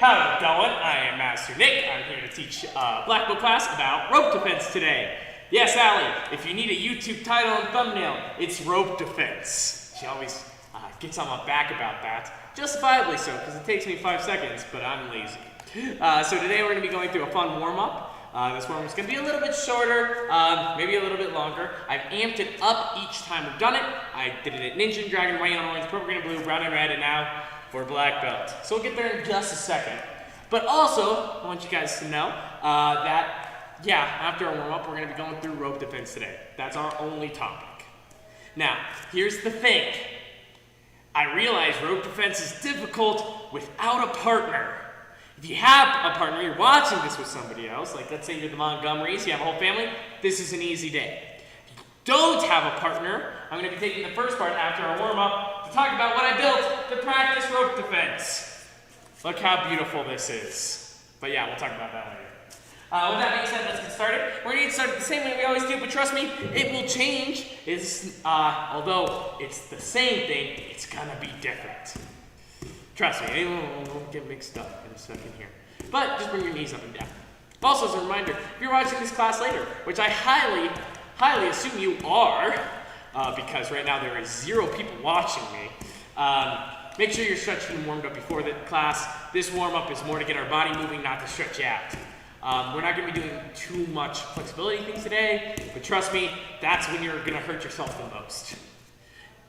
How's it going? I am Master Nick. I'm here to teach Black Belt class about rope defense today. Yes, Allie, if you need a YouTube title and thumbnail, it's rope defense. She always gets on my back about that. Justifiably so, because it takes me 5 seconds, but I'm lazy. So today we're going to be going through a fun warm-up. This warm-up is going to be a little bit shorter, maybe a little bit longer. I've amped it up each time we've done it. I did it at Ninja, Dragon, White, Orange, Purple, Green, Blue, Brown, and Red, and now for Black Belt. So we'll get there in just a second. But also, I want you guys to know after our warm-up, we're going to be going through rope defense today. That's our only topic. Now, here's the thing. I realize rope defense is difficult without a partner. If you have a partner, you're watching this with somebody else, like let's say you're the Montgomerys, you have a whole family, this is an easy day. If you don't have a partner, I'm going to be taking the first part after our warm-up to talk about what I built to practice rope defense. Look how beautiful this is. But yeah, we'll talk about that later. With that being said, let's get started. We're going to get started the same way we always do, but trust me, it will change. Although it's the same thing, it's going to be different. Trust me, we'll get mixed up in a second here. But just bring your knees up and down. Also, as a reminder, if you're watching this class later, which I highly assume you are, because right now there is 0 people watching me, make sure you're stretching and warmed up before the class. This warm-up is more to get our body moving, not to stretch you out. We're not going to be doing too much flexibility things today, but trust me, that's when you're going to hurt yourself the most.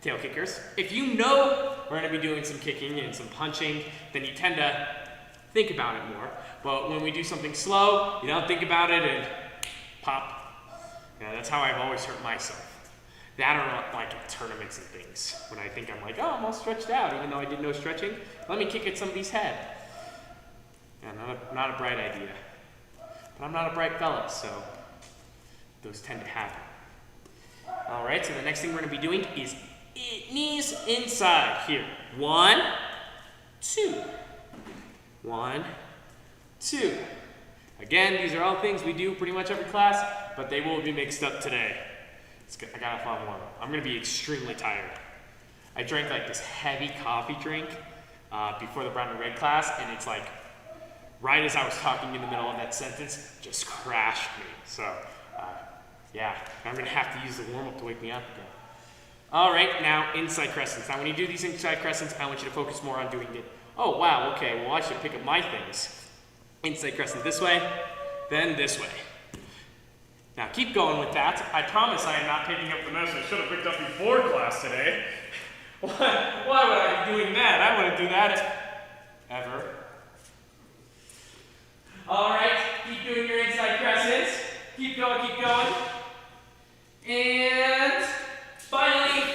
Tail kickers. If you know we're going to be doing some kicking and some punching, then you tend to think about it more. But when we do something slow, you don't think about it and pop. Yeah, that's how I've always hurt myself. That or like at tournaments and things. When I think I'm like, oh, I'm all stretched out, even though I did no stretching. Let me kick at somebody's head. Yeah, not a bright idea. But I'm not a bright fella, so those tend to happen. All right, so the next thing we're going to be doing is knees inside here. 1, 2. 1, 2. Again, these are all things we do pretty much every class, but they will be mixed up today. I got a fun one. I'm going to be extremely tired. I drank like this heavy coffee drink before the brown and red class, and it's like right as I was talking in the middle of that sentence, just crashed me. So, I'm going to have to use the warm-up to wake me up again. All right, now inside crescents. Now when you do these inside crescents, I want you to focus more on doing it. Oh, wow, okay, well I should pick up my things. Inside crescent this way, then this way. Now keep going with that. I promise I am not picking up the mess I should have picked up before class today. Why would I be doing that? I wouldn't do that ever. All right, keep doing your inside crescents. Keep going, keep going. And finally,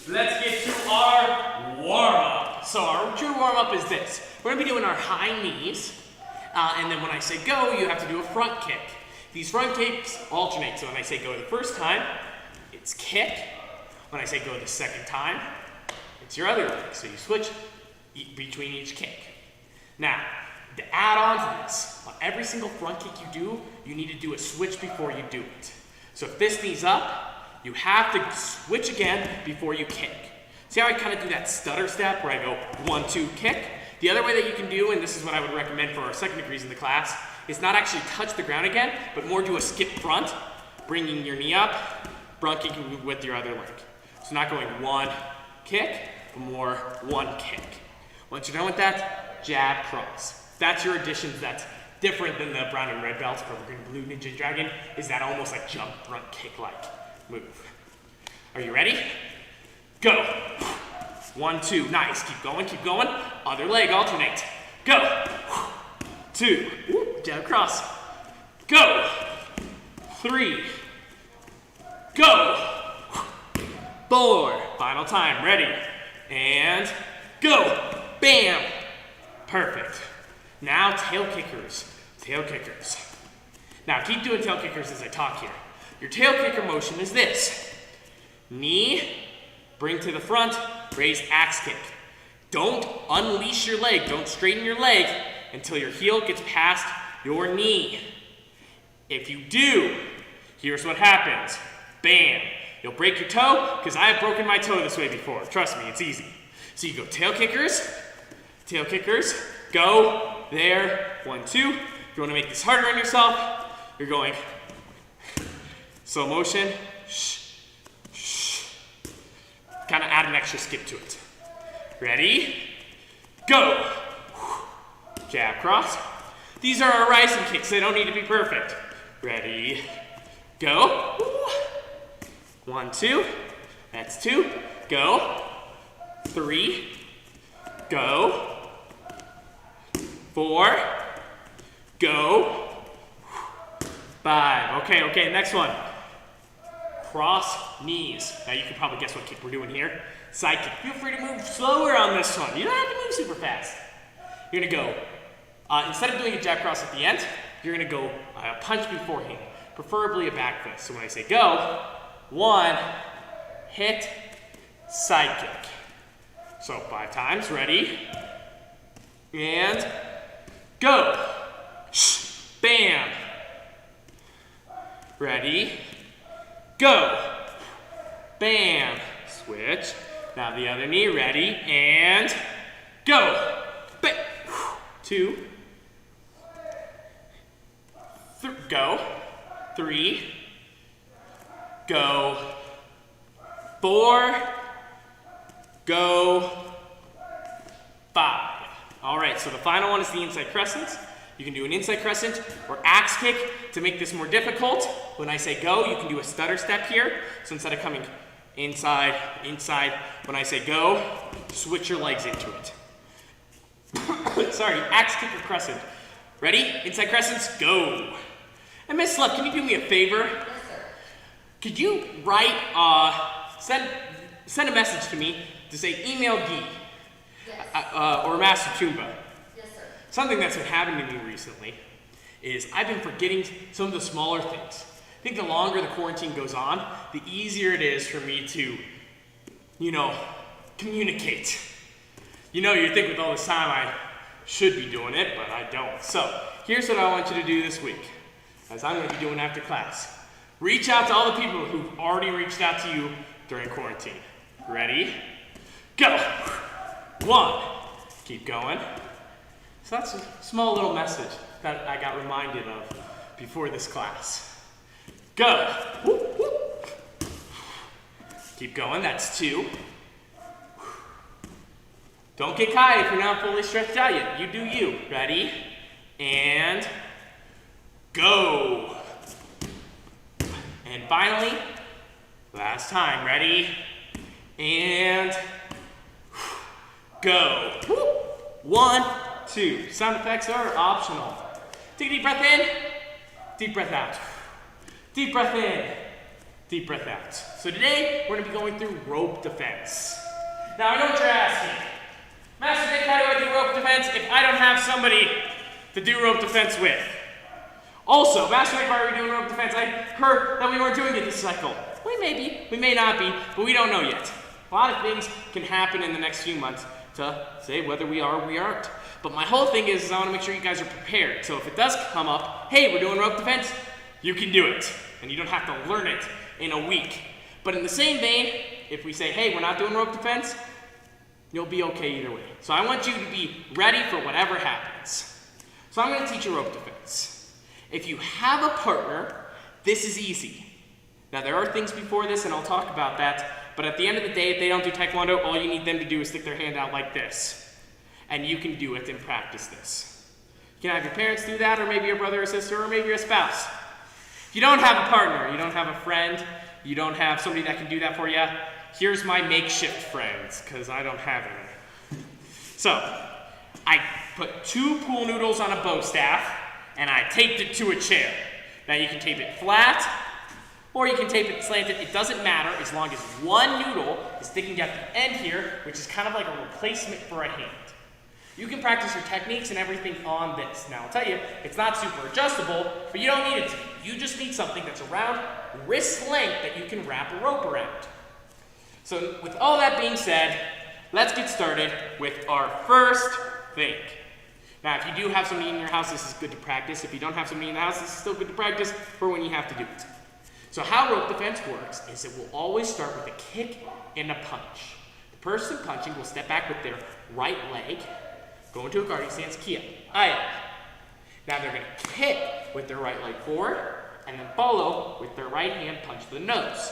let's get to our warm-up. So our true warm-up is this. We're going to be doing our high knees, and then when I say go, you have to do a front kick. These front kicks alternate, so when I say go the first time, it's kick. When I say go the second time, it's your other leg. So you switch between each kick. Now, to add on to this, on every single front kick you do, you need to do a switch before you do it. So if this knee's up, you have to switch again before you kick. See how I kind of do that stutter step where I go 1, 2, kick? The other way that you can do, and this is what I would recommend for our second degrees in the class, is not actually touch the ground again, but more do a skip front, bringing your knee up, front kicking with your other leg. So not going 1, kick, but more 1, kick. Once you're done with that, jab, cross. That's your additions that's different than the brown and red belts, purple, green, blue, ninja, dragon, is that almost like jump, front, kick-like move. Are you ready? Go. 1, 2, nice, keep going, other leg, alternate. Go. 2, jab, cross. Go. 3, go. 4, final time, ready, and go. Bam. Perfect. Now tail kickers. Now keep doing tail kickers as I talk here. Your tail kicker motion is this. Knee, bring to the front, raise axe kick. Don't unleash your leg, don't straighten your leg until your heel gets past your knee. If you do, here's what happens. Bam. You'll break your toe, because I have broken my toe this way before. Trust me, it's easy. So you go tail kickers, Go, there, 1, 2. If you want to make this harder on yourself, you're going slow motion, shh, shh. Kind of add an extra skip to it. Ready? Go. Jab, cross. These are our rising kicks. They don't need to be perfect. Ready? Go. 1, 2. That's 2. Go. 3. Go. 4. Go. 5. Okay, next one. Cross knees. Now you can probably guess what kick we're doing here. Side kick. Feel free to move slower on this one. You don't have to move super fast. You're gonna go, instead of doing a jab cross at the end, you're gonna go punch beforehand, preferably a back fist. So when I say go, 1, hit, side kick. So 5 times, ready? And go. Bam. Ready? Go. Bam. Switch. Now the other knee, ready? And go. Bam. 2. Go. 3. Go. 4. Go. 5. All right, so the final one is the inside crescent. You can do an inside crescent or axe kick to make this more difficult. When I say go, you can do a stutter step here. So instead of coming inside, inside, when I say go, switch your legs into it. Sorry, axe kick or crescent. Ready? Inside crescents, go. And Miss Love, can you do me a favor? Yes, sir. Could you write, send a message to me to say email Guy, Yes. or Master Tumba. Yes, sir. Something that's been happening to me recently is I've been forgetting some of the smaller things. I think the longer the quarantine goes on, the easier it is for me to, communicate. You think with all this time I should be doing it, but I don't. So here's what I want you to do this week, as I'm going to be doing after class. Reach out to all the people who've already reached out to you during quarantine. Ready? Go. 1. Keep going. So that's a small little message that I got reminded of before this class. Go. Whoop, whoop. Keep going. That's 2. Don't get high if you're not fully stretched out yet. You do you. Ready? And go. And finally, last time. Ready? And go. 1, 2. Sound effects are optional. Take a deep breath in, deep breath out. Deep breath in, deep breath out. So today, we're going to be going through rope defense. Now, I know what you're asking. Master Nick, how do I do rope defense if I don't have somebody to do rope defense with? Also, Master Nick, why are we doing rope defense? I heard that we weren't doing it this cycle. We may be, we may not be, but we don't know yet. A lot of things can happen in the next few months to say whether we are or we aren't. But my whole thing is I want to make sure you guys are prepared. So if it does come up, hey, we're doing rope defense, you can do it. And you don't have to learn it in a week. But in the same vein, if we say, hey, we're not doing rope defense, you'll be okay either way. So I want you to be ready for whatever happens. So I'm going to teach you rope defense. If you have a partner, this is easy. Now there are things before this, and I'll talk about that. But at the end of the day, if they don't do Taekwondo, all you need them to do is stick their hand out like this. And you can do it and practice this. You can have your parents do that, or maybe your brother or sister, or maybe your spouse. If you don't have a partner, you don't have a friend, you don't have somebody that can do that for you, here's my makeshift friends, because I don't have any. So, I put 2 pool noodles on a bow staff, and I taped it to a chair. Now you can tape it flat, or you can tape it slanted. It doesn't matter as long as one noodle is sticking at the end here, which is kind of like a replacement for a hand. You can practice your techniques and everything on this. Now I'll tell you, it's not super adjustable, but you don't need it to be. You just need something that's around wrist length that you can wrap a rope around. So with all that being said, let's get started with our first thing. Now if you do have somebody in your house, this is good to practice. If you don't have somebody in the house, this is still good to practice for when you have to do it. So how rope defense works is it will always start with a kick and a punch. The person punching will step back with their right leg, go into a guarding stance, kia, aya. Now they're going to kick with their right leg forward, and then follow with their right hand punch to the nose.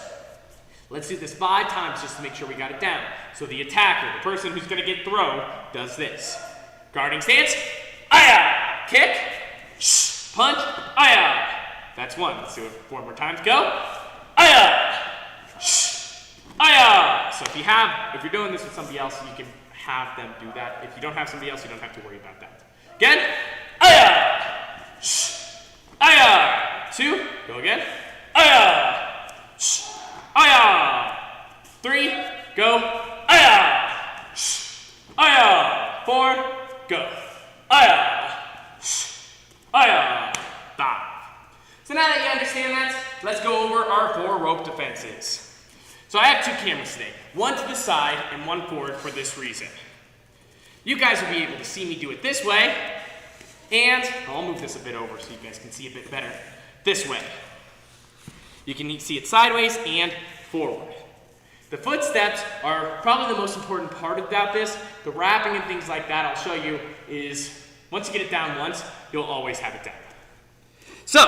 Let's do this 5 times just to make sure we got it down. So the attacker, the person who's going to get thrown, does this. Guarding stance, aya, kick, punch, aya. That's 1. Let's do it 4 more times. Go, aya, aya. So if you're doing this with somebody else, you can have them do that. If you don't have somebody else, you don't have to worry about that. Again, aya, aya. 2, go again, aya, aya. 3, go, aya, aya. 4, go, aya, aya. 5. So now that you understand that, let's go over our 4 rope defenses. So I have 2 cameras today, one to the side and one forward for this reason. You guys will be able to see me do it this way, and I'll move this a bit over so you guys can see a bit better. This way. You can see it sideways and forward. The footsteps are probably the most important part about this. The wrapping and things like that I'll show you is, once you get it down once, you'll always have it down. So,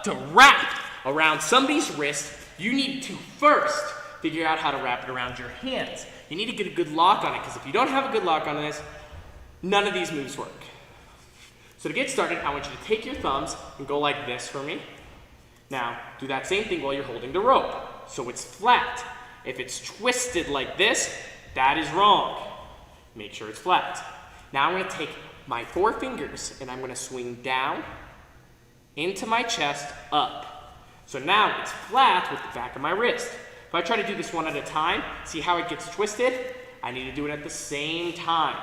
to wrap around somebody's wrist, you need to first figure out how to wrap it around your hands. You need to get a good lock on it, because if you don't have a good lock on this, none of these moves work. So to get started, I want you to take your thumbs and go like this for me. Now, do that same thing while you're holding the rope, so it's flat. If it's twisted like this, that is wrong. Make sure it's flat. Now I'm going to take my 4 fingers and I'm going to swing down into my chest, up. So now it's flat with the back of my wrist. If I try to do this one at a time, see how it gets twisted? I need to do it at the same time.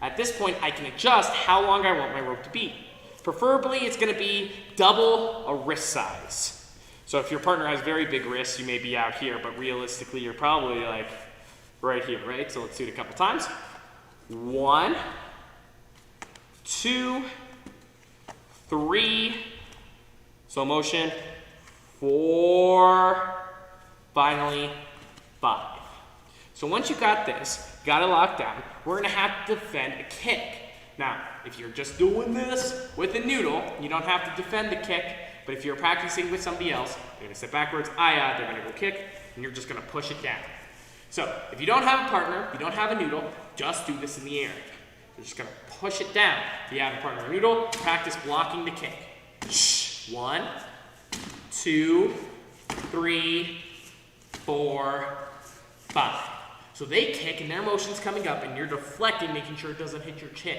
At this point, I can adjust how long I want my rope to be. Preferably, it's going to be double a wrist size. So if your partner has very big wrists, you may be out here, but realistically, you're probably like right here, right? So let's do it a couple times. 1, 2, 3, slow motion, 4, finally 5. So once you got this, got it locked down, we're gonna have to defend a kick. Now, if you're just doing this with a noodle, you don't have to defend the kick, but if you're practicing with somebody else, they're gonna step backwards, aya, they're gonna go kick, and you're just gonna push it down. So, if you don't have a partner, you don't have a noodle, just do this in the air. You're just gonna push it down. If you have a partner or noodle, practice blocking the kick. 1, 2, 3, 4, 5. So they kick and their motion's coming up and you're deflecting, making sure it doesn't hit your chin.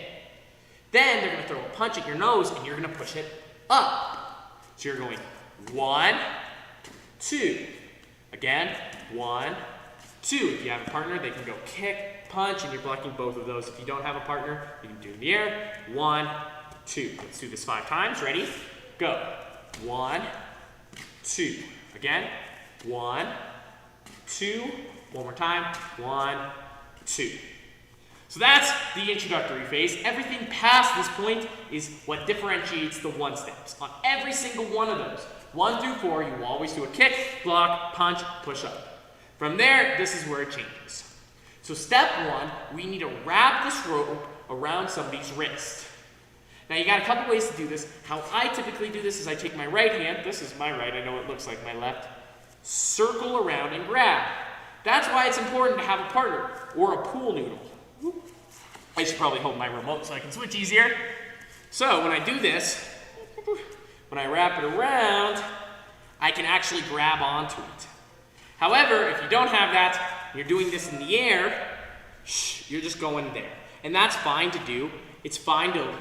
Then they're gonna throw a punch at your nose and you're gonna push it up. So you're going 1, 2. Again, 1, 2. If you have a partner, they can go kick, punch, and you're blocking both of those. If you don't have a partner, you can do it in the air. 1, 2. Let's do this 5 times. Ready? Go. 1, 2. Again. 1, 2. One more time. 1, 2. So that's the introductory phase. Everything past this point is what differentiates the 1 steps. On every single one of those, 1 through 4, you will always do a kick, block, punch, push up. From there, this is where it changes. So step 1, we need to wrap this rope around somebody's wrist. Now you got a couple ways to do this. How I typically do this is I take my right hand, this is my right, I know it looks like my left, circle around and grab. That's why it's important to have a partner or a pool noodle. I should probably hold my remote so I can switch easier. So when I do this, when I wrap it around, I can actually grab onto it. However, if you don't have that, you're doing this in the air, you're just going there. And that's fine to do. It's fine to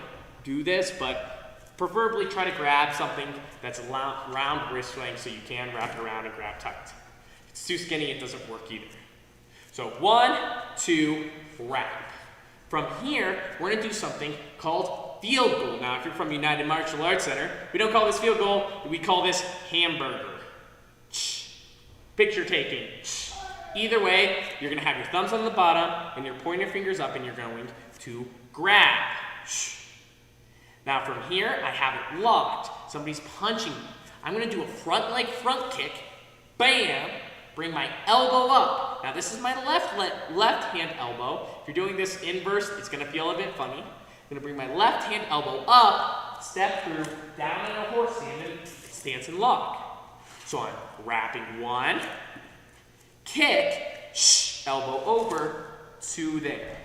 do this, but preferably try to grab something that's a round wrist length so you can wrap it around and grab tight. If it's too skinny, it doesn't work either. So 1, 2, wrap. From here, we're gonna do something called field goal. Now, if you're from United Martial Arts Center, we don't call this field goal, we call this hamburger. Picture taking. Either way, you're gonna have your thumbs on the bottom and you're pointing your fingers up and you're going to grab. Now from here, I have it locked. Somebody's punching me. I'm gonna do a front leg front kick, bam, bring my elbow up. Now this is my left hand elbow. If you're doing this inverse, it's gonna feel a bit funny. I'm gonna bring my left hand elbow up, step through, down in a horse stance and lock. So I'm wrapping one, kick, elbow over, 2 there.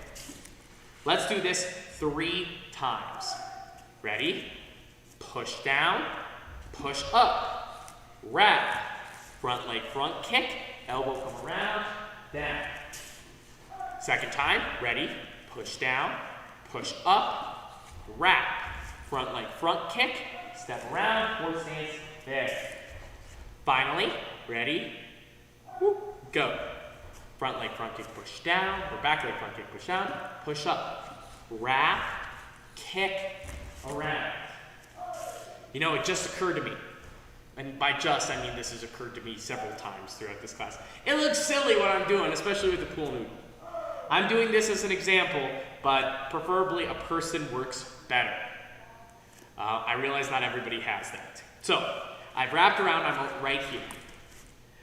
Let's do this 3 times. Ready? Push down, push up, wrap, front leg front kick, elbow come around, down. Second time, ready? Push down, push up, wrap, front leg front kick, step around, horse stance, there. Finally, ready? Go. Front leg front kick, push down, or back leg front kick, push down, push up, wrap, kick, around. You know, it just occurred to me, and by just, I mean this has occurred to me several times throughout this class. It looks silly what I'm doing, especially with the pool noodle. I'm doing this as an example, but preferably a person works better. I realize not everybody has that. So, I've wrapped around, I'm right here.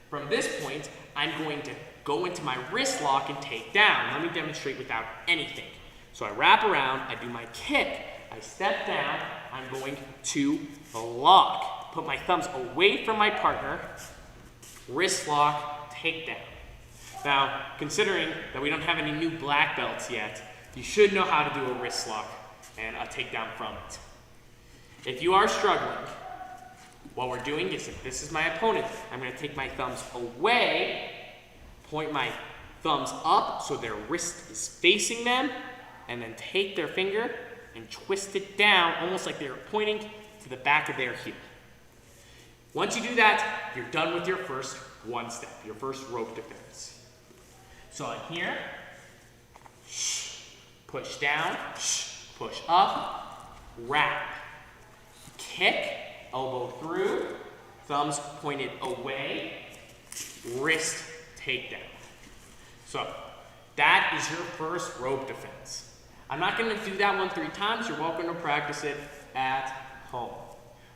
From this point, I'm going to go into my wrist lock and take down. Let me demonstrate without anything. So I wrap around, I do my kick, I step down, I'm going to lock. Put my thumbs away from my partner, wrist lock, take down. Now, considering that we don't have any new black belts yet, you should know how to do a wrist lock and a takedown from it. If you are struggling, what we're doing is, if this is my opponent, I'm going to take my thumbs away, point my thumbs up so their wrist is facing them, and then take their finger and twist it down, almost like they're pointing to the back of their heel. Once you do that, you're done with your first one step, your first rope defense. So I'm here, push down, push up, wrap, kick, elbow through, thumbs pointed away, wrist takedown. So that is your first rope defense. I'm not going to do that one 3 times. You're welcome to practice it at home.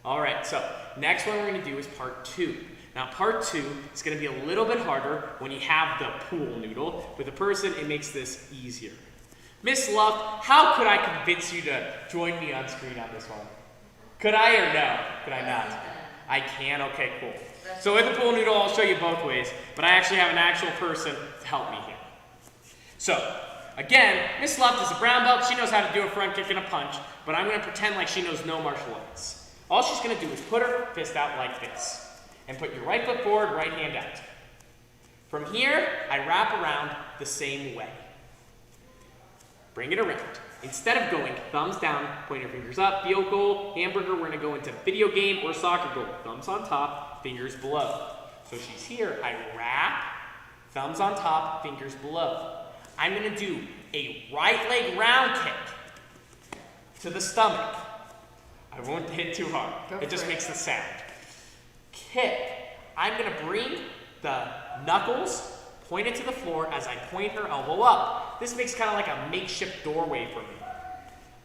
All right, so next one we're going to do is part 2. Now part 2 is going to be a little bit harder when you have the pool noodle. With a person, it makes this easier. Miss Love, how could I convince you to join me on screen on this one? Could I or no? Could I not? I can? Okay, cool. So with the pool noodle, I'll show you both ways, but I actually have an actual person to help me here. So, again, Miss Love is a brown belt. She knows how to do a front kick and a punch, but I'm going to pretend like she knows no martial arts. All she's going to do is put her fist out like this, and put your right foot forward, right hand out. From here, I wrap around the same way. Bring it around. Instead of going thumbs down, point your fingers up, field goal, hamburger, we're going to go into video game or soccer goal. Thumbs on top, fingers below. So she's here, I wrap, thumbs on top, fingers below. I'm going to do a right leg round kick to the stomach. I won't hit too hard. It just makes the sound. Kick. I'm going to bring the knuckles pointed to the floor as I point her elbow up. This makes kind of like a makeshift doorway for me.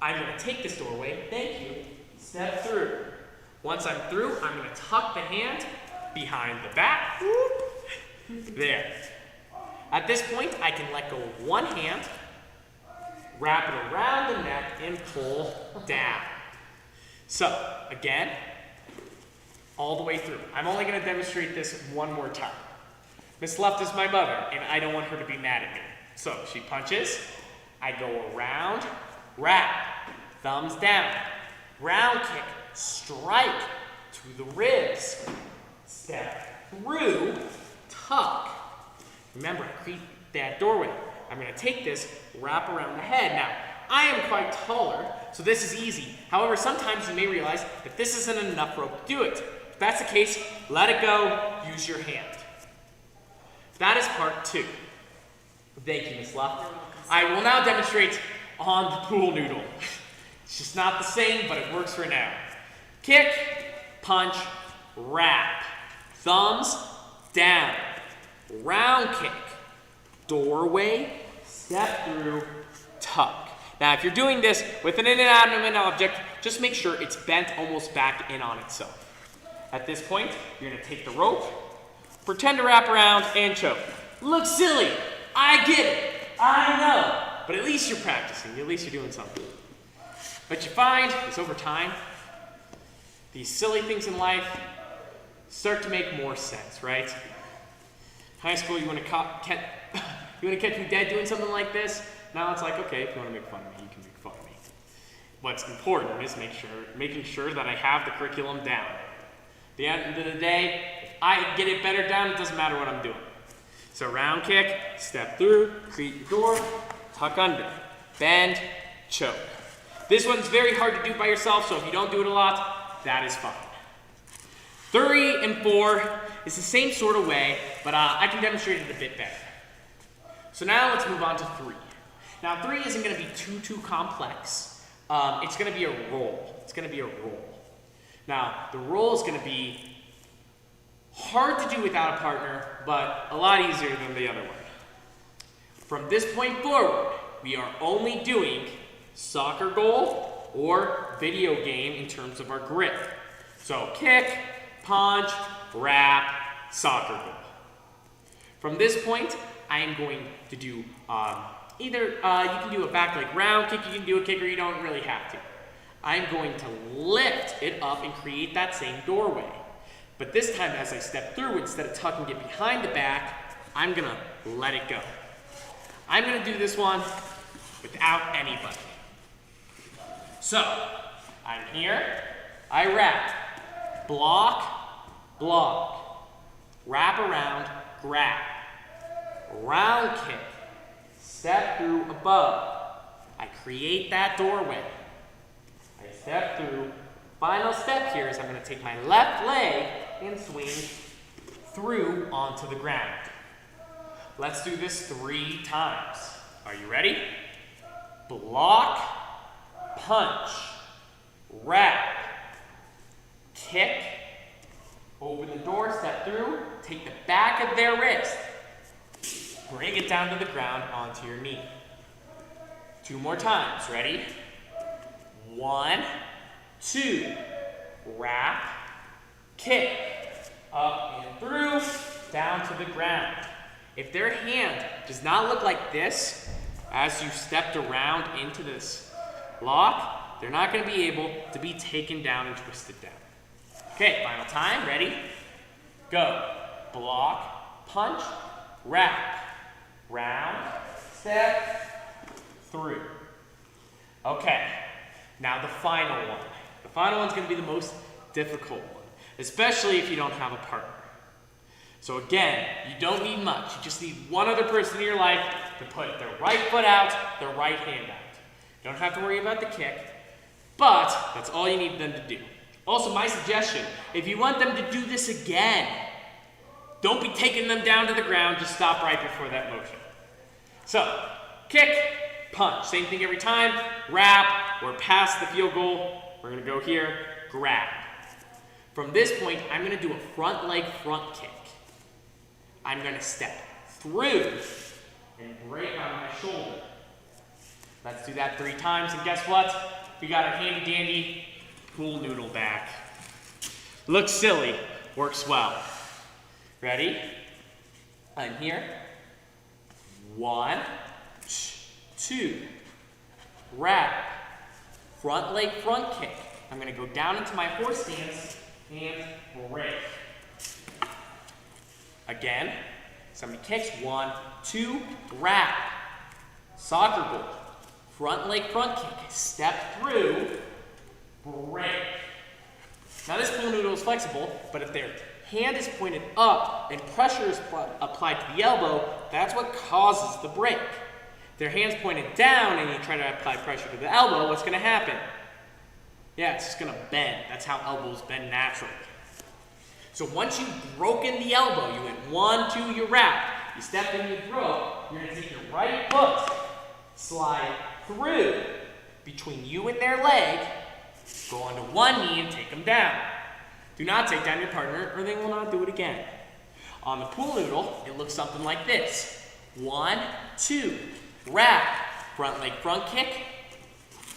I'm going to take this doorway, thank you, step through. Once I'm through, I'm going to tuck the hand behind the back. There. At this point, I can let go of one hand, wrap it around the neck, and pull down. So, again, all the way through. I'm only going to demonstrate this one more time. Miss Left is my mother, and I don't want her to be mad at me. So, she punches, I go around, wrap, thumbs down, round kick, strike to the ribs, step through, tuck. Remember, I create that doorway. I'm going to take this, wrap around the head. Now, I am quite taller, so this is easy. However, sometimes you may realize that this isn't enough rope to do it. If that's the case, let it go, use your hand. That is part 2. Thank you, Miss Left. I will now demonstrate on the pool noodle. It's just not the same, but it works for now. Kick, punch, wrap, thumbs down, round kick, doorway, step through, tuck. Now, if you're doing this with an inanimate object, just make sure it's bent almost back in on itself. At this point, you're going to take the rope, pretend to wrap around, and choke. Looks silly. I get it. I know. But at least you're practicing. At least you're doing something. But you find is over time, these silly things in life start to make more sense, right? High school, you want to catch me dead doing something like this? Now it's like, okay, if you want to make fun of me, you can make fun of me. What's important is making sure that I have the curriculum down. At the end of the day, if I get it better down, it doesn't matter what I'm doing. So round kick, step through, create your door, tuck under, bend, choke. This one's very hard to do by yourself, so if you don't do it a lot, that is fine. 3 and 4 is the same sort of way, but I can demonstrate it a bit better. So now let's move on to 3. Now 3 isn't going to be too complex. It's going to be a roll. It's going to be a roll. Now the roll is going to be hard to do without a partner, but a lot easier than the other one. From this point forward, we are only doing soccer goal or video game in terms of our grip. So kick, punch, wrap, soccer goal. From this point, I am going to do either you can do a back leg round kick, you can do a kick, or you don't really have to. I'm going to lift it up and create that same doorway. But this time, as I step through, instead of tucking it behind the back, I'm gonna let it go. I'm gonna do this one without anybody. So, I'm here, I wrap, block, block, wrap around, grab, round kick, step through above. I create that doorway. I step through. Final step here is I'm going to take my left leg and swing through onto the ground. Let's do this 3 times. Are you ready? Block, punch, wrap, kick, open the door, step through, take the back of their wrist, bring it down to the ground onto your knee. 2 more times. Ready? 1, 2, wrap, kick, up and through, down to the ground. If their hand does not look like this as you stepped around into this lock, they're not going to be able to be taken down and twisted down. Okay, final time. Ready? Go. Block, punch, wrap, round, step, through. Okay, now the final one. The final one's going to be the most difficult one, especially if you don't have a partner. So again, you don't need much. You just need one other person in your life to put their right foot out, their right hand out. You don't have to worry about the kick, but that's all you need them to do. Also, my suggestion, if you want them to do this again, don't be taking them down to the ground, just stop right before that motion. So, kick, punch, same thing every time, wrap, we're past the field goal, we're gonna go here, grab. From this point, I'm gonna do a front leg front kick. I'm gonna step through and break on my shoulder. Let's do that 3 times, and guess what? We got our handy dandy pool noodle back. Looks silly, works well. Ready? I'm here. 1, 2, wrap, front leg front kick. I'm gonna go down into my horse stance and break. Again, somebody kicks, 1, 2, wrap, soccer goal, front leg front kick, step through, break. Now this pool noodle is flexible, but if their hand is pointed up and pressure is applied to the elbow, that's what causes the break. If their hand's pointed down and you try to apply pressure to the elbow, what's gonna happen? Yeah, it's just gonna bend. That's how elbows bend naturally. So once you've broken the elbow, you went 1, 2, you wrap, you step in, you throw, you're gonna take your right foot, slide through between you and their leg, go onto one knee and take them down. Do not take down your partner or they will not do it again. On the pool noodle, it looks something like this. 1, 2, wrap, front leg front kick,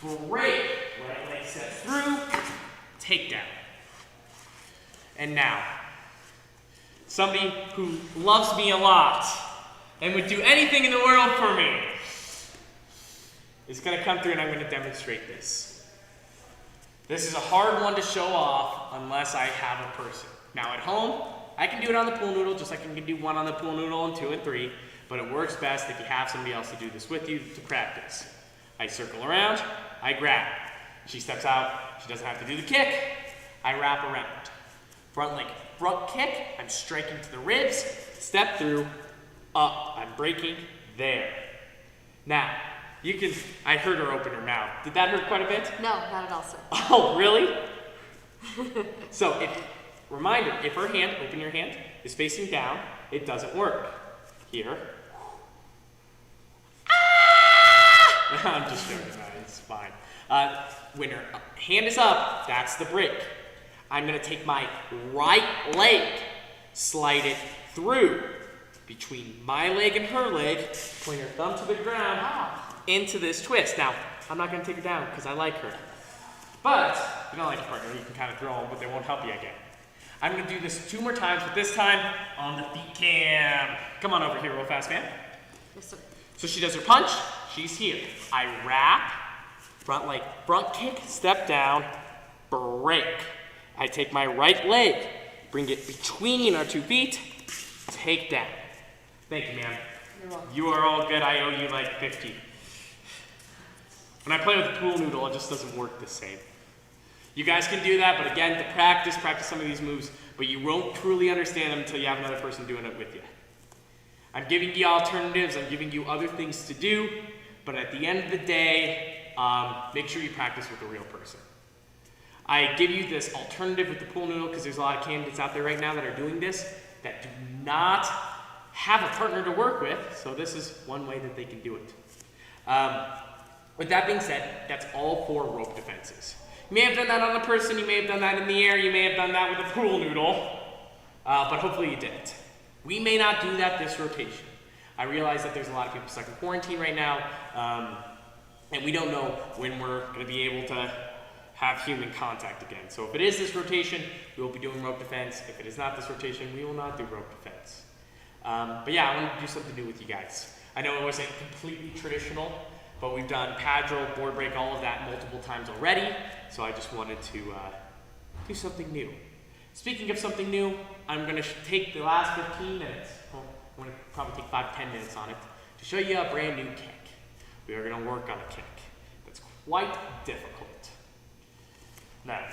break, right leg step through, takedown. And now, somebody who loves me a lot and would do anything in the world for me, is going to come through and I'm going to demonstrate this. This is a hard one to show off unless I have a person. Now at home, I can do it on the pool noodle just like I can do one on the pool noodle and 2 and 3, but it works best if you have somebody else to do this with you to practice. I circle around, I grab. She steps out, she doesn't have to do the kick, I wrap around. Front leg, front kick, I'm striking to the ribs, step through, up, I'm breaking, there. Now, you can, I heard her open her mouth. Did that hurt quite a bit? No, not at all, sir. Oh, really? So, reminder, if her hand, open your hand, is facing down, it doesn't work. Here. Ah! I'm just joking about it, it's fine. When her hand is up, that's the break. I'm gonna take my right leg, slide it through between my leg and her leg, point her thumb to the ground, into this twist. Now, I'm not gonna take her down because I like her. But, if you don't like your partner, you can kind of throw them, but they won't help you again. I'm gonna do this 2 more times, but this time on the feet cam. Come on over here real fast, man. Yes, sir. So she does her punch, she's here. I wrap, front leg, front kick, step down, break. I take my right leg, bring it between our 2 feet, take down. Thank you, ma'am. You're welcome. You are all good, I owe you like 50. When I play with the pool noodle, it just doesn't work the same. You guys can do that, but again, to practice some of these moves, but you won't truly understand them until you have another person doing it with you. I'm giving you alternatives, I'm giving you other things to do, but at the end of the day, make sure you practice with a real person. I give you this alternative with the pool noodle because there's a lot of candidates out there right now that are doing this that do not have a partner to work with, so this is one way that they can do it. With that being said, that's all 4 rope defenses. You may have done that on a person, you may have done that in the air, you may have done that with a pool noodle, but hopefully you didn't. We may not do that this rotation. I realize that there's a lot of people stuck in quarantine right now, and we don't know when we're going to be able to have human contact again. So if it is this rotation, we will be doing rope defense. If it is not this rotation, we will not do rope defense. But yeah, I wanted to do something new with you guys. I know it wasn't completely traditional, but we've done pad drill, board break, all of that multiple times already. So I just wanted to do something new. Speaking of something new, I'm going to take the last 15 minutes, well, I'm going to probably take 5-10 minutes on it, to show you a brand new kick. We are going to work on a kick that's quite difficult. Now,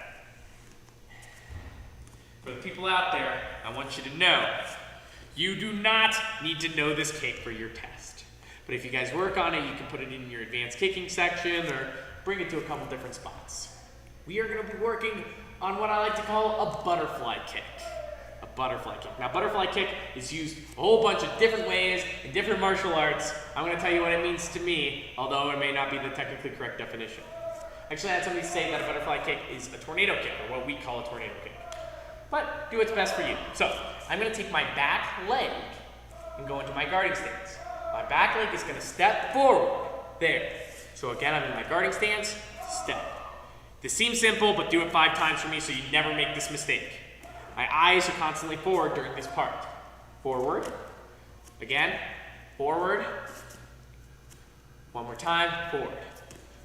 for the people out there, I want you to know, you do not need to know this kick for your test. But if you guys work on it, you can put it in your advanced kicking section or bring it to a couple different spots. We are going to be working on what I like to call a butterfly kick. A butterfly kick. Now, butterfly kick is used a whole bunch of different ways in different martial arts. I'm going to tell you what it means to me, although it may not be the technically correct definition. Actually, I had somebody say that a butterfly kick is a tornado kick, or what we call a tornado kick. But do what's best for you. So, I'm going to take my back leg and go into my guarding stance. My back leg is going to step forward. There. So again, I'm in my guarding stance, step. This seems simple, but do it 5 times for me so you never make this mistake. My eyes are constantly forward during this part. Forward. Again. Forward. One more time. Forward.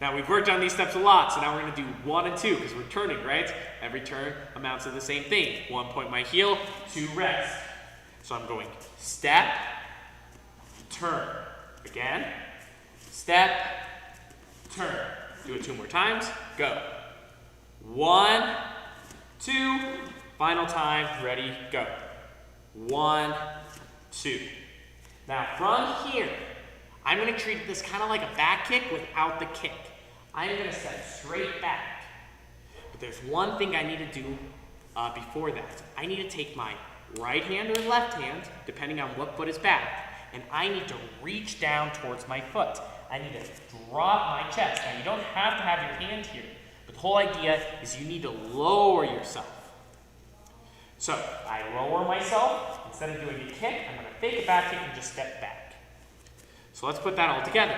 Now, we've worked on these steps a lot, so now we're going to do 1 and 2, because we're turning, right? Every turn amounts to the same thing. 1, point my heel, 2, rest. So I'm going step, turn. Again, step, turn. Do it 2 more times. Go. 1, 2, final time, ready, go. 1, 2. Now, from here, I'm going to treat this kind of like a back kick without the kick. I'm going to step straight back. But there's one thing I need to do before that. I need to take my right hand or left hand, depending on what foot is back, and I need to reach down towards my foot. I need to drop my chest. Now, you don't have to have your hand here, but the whole idea is you need to lower yourself. So, I lower myself. Instead of doing a kick, I'm going to fake a back kick and just step back. So let's put that all together.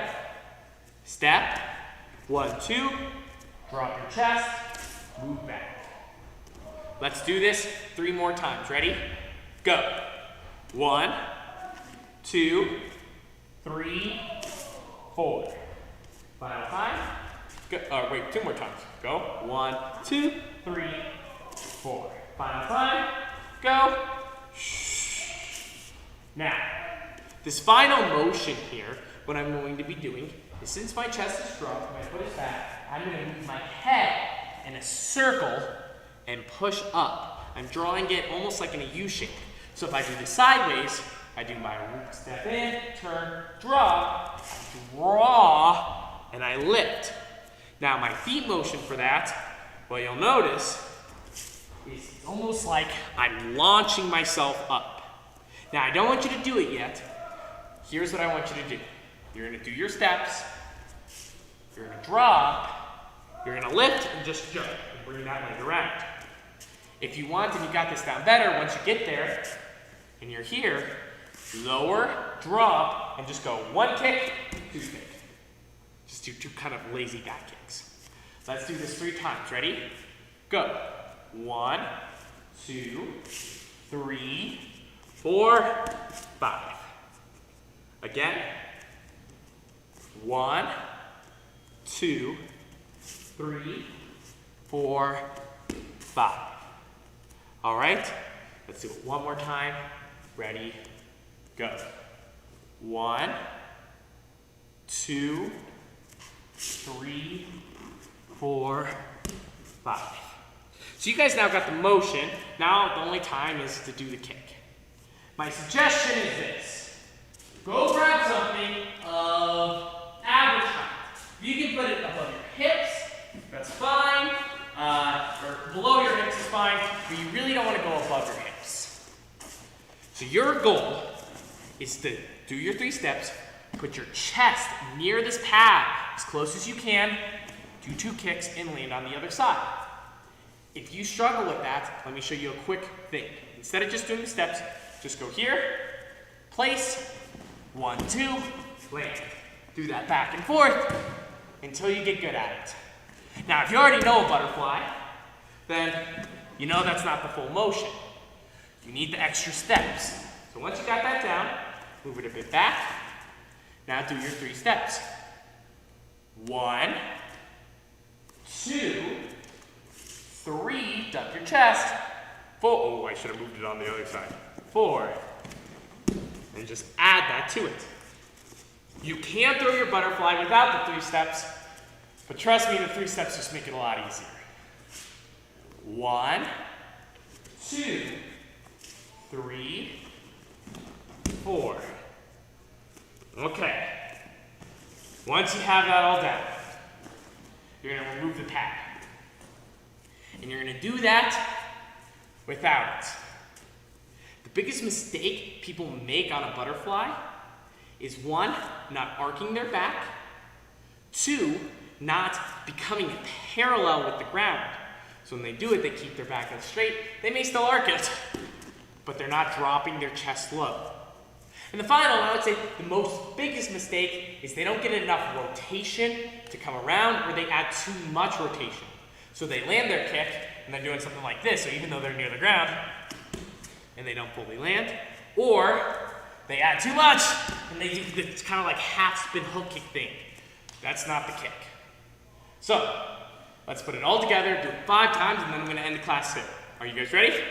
Step, 1, 2, drop your chest, move back. Let's do this 3 more times. Ready? Go. 1, 2, 3, 4. Final time. Go. Wait, 2 more times. Go. 1, 2, 3, 4. Final time. Go. Now, this final motion here, what I'm going to be doing is, since my chest is strong, my foot is back, I'm going to move my head in a circle and push up. I'm drawing it almost like in a U shape. So if I do this sideways, I do my step in, turn, drop, draw, and I lift. Now my feet motion for that, what you'll notice is almost like I'm launching myself up. Now I don't want you to do it yet. Here's what I want you to do. You're gonna do your steps, you're gonna drop, you're gonna lift and just jump and bring that leg around. If you want and you got this down better, once you get there and you're here, lower, drop, and just go 1 kick, 2 kick. Just do 2 kind of lazy back kicks. Let's do this 3 times. Ready? Go. 1, 2, 3, 4, 5. Again. 1, 2, 3, 4, 5. All right, let's do it one more time. Ready, go. 1, 2, 3, 4, 5. So you guys now got the motion. Now the only time is to do the kick. My suggestion is this. Go grab something of average height. You can put it above your hips, that's fine. Or below your hips is fine, but you really don't want to go above your hips. So your goal is to do your 3 steps, put your chest near this pad as close as you can, do 2 kicks, and land on the other side. If you struggle with that, let me show you a quick thing. Instead of just doing the steps, just go here, place, 1, 2, land. Do that back and forth until you get good at it. Now, if you already know a butterfly, then you know that's not the full motion. You need the extra steps. So once you got that down, move it a bit back. Now do your 3 steps. 1, 2, 3, dump your chest. 4, oh, I should have moved it on the other side. 4, and just add that to it. You can throw your butterfly without the 3 steps, but trust me, the 3 steps just make it a lot easier. 1, 2, 3, 4. Okay. Once you have that all down, you're going to remove the pad. And you're going to do that without it. The biggest mistake people make on a butterfly is 1, not arcing their back, 2, not becoming parallel with the ground. So when they do it, they keep their back up straight. They may still arc it, but they're not dropping their chest low. And the final, I would say, the biggest mistake is they don't get enough rotation to come around, or they add too much rotation. So they land their kick, and they're doing something like this, so even though they're near the ground, and they don't fully land, or they add too much, and they do this kind of like half spin hook kick thing. That's not the kick. So, let's put it all together, do it 5 times, and then I'm going to end the class soon. Are you guys ready?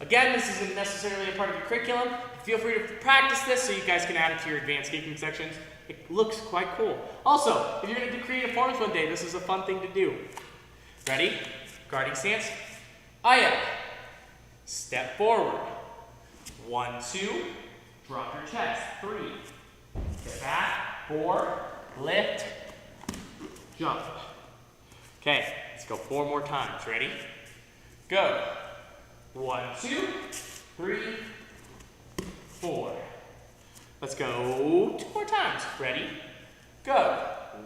Again, this isn't necessarily a part of your curriculum. Feel free to practice this so you guys can add it to your advanced kicking sections. It looks quite cool. Also, if you're going to do creative forms one day, this is a fun thing to do. Ready? Guarding stance. Aya. Step forward. 1, 2. Drop your chest. 3. Get back. 4. Lift. Jump. Okay, let's go 4 more times. Ready? Go. 1, 2, 3, 4. Let's go 2 more times. Ready? Go.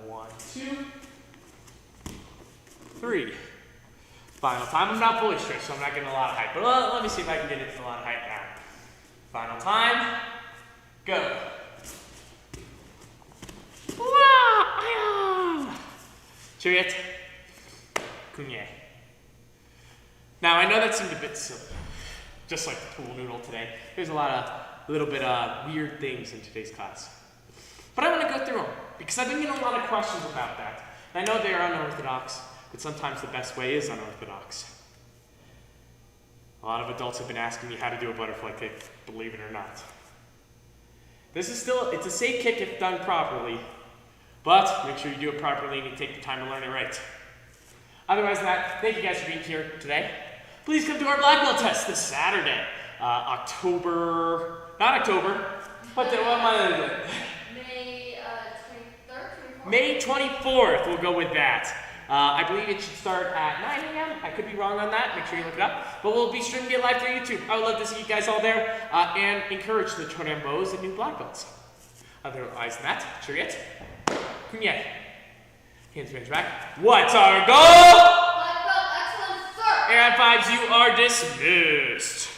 1, 2, 3. Final time. I'm not fully stretched, so I'm not getting a lot of height. But let me see if I can get it a lot of height now. Final time. Go. Chariot. Kunye. Now, I know that seemed a bit silly. just like the pool noodle today. There's a little bit weird things in today's class. But I want to go through them because I've been getting a lot of questions about that. And I know they are unorthodox, but sometimes the best way is unorthodox. A lot of adults have been asking me how to do a butterfly kick, believe it or not. It's a safe kick if done properly, but make sure you do it properly and you take the time to learn it right. Otherwise than that, thank you guys for being here today. Please come to our black belt test this Saturday, what month is it? May 23rd, 24th? May 24th, we'll go with that. I believe it should start at 9 a.m. I could be wrong on that. Make sure you look it up. But we'll be streaming it live through YouTube. I would love to see you guys all there and encourage the Taekwondo and new black belts. Otherwise than that, cheerio. Kunyek. Hands behind your back. What's our goal? Black belt excellence, sir! And 5s, you are dismissed.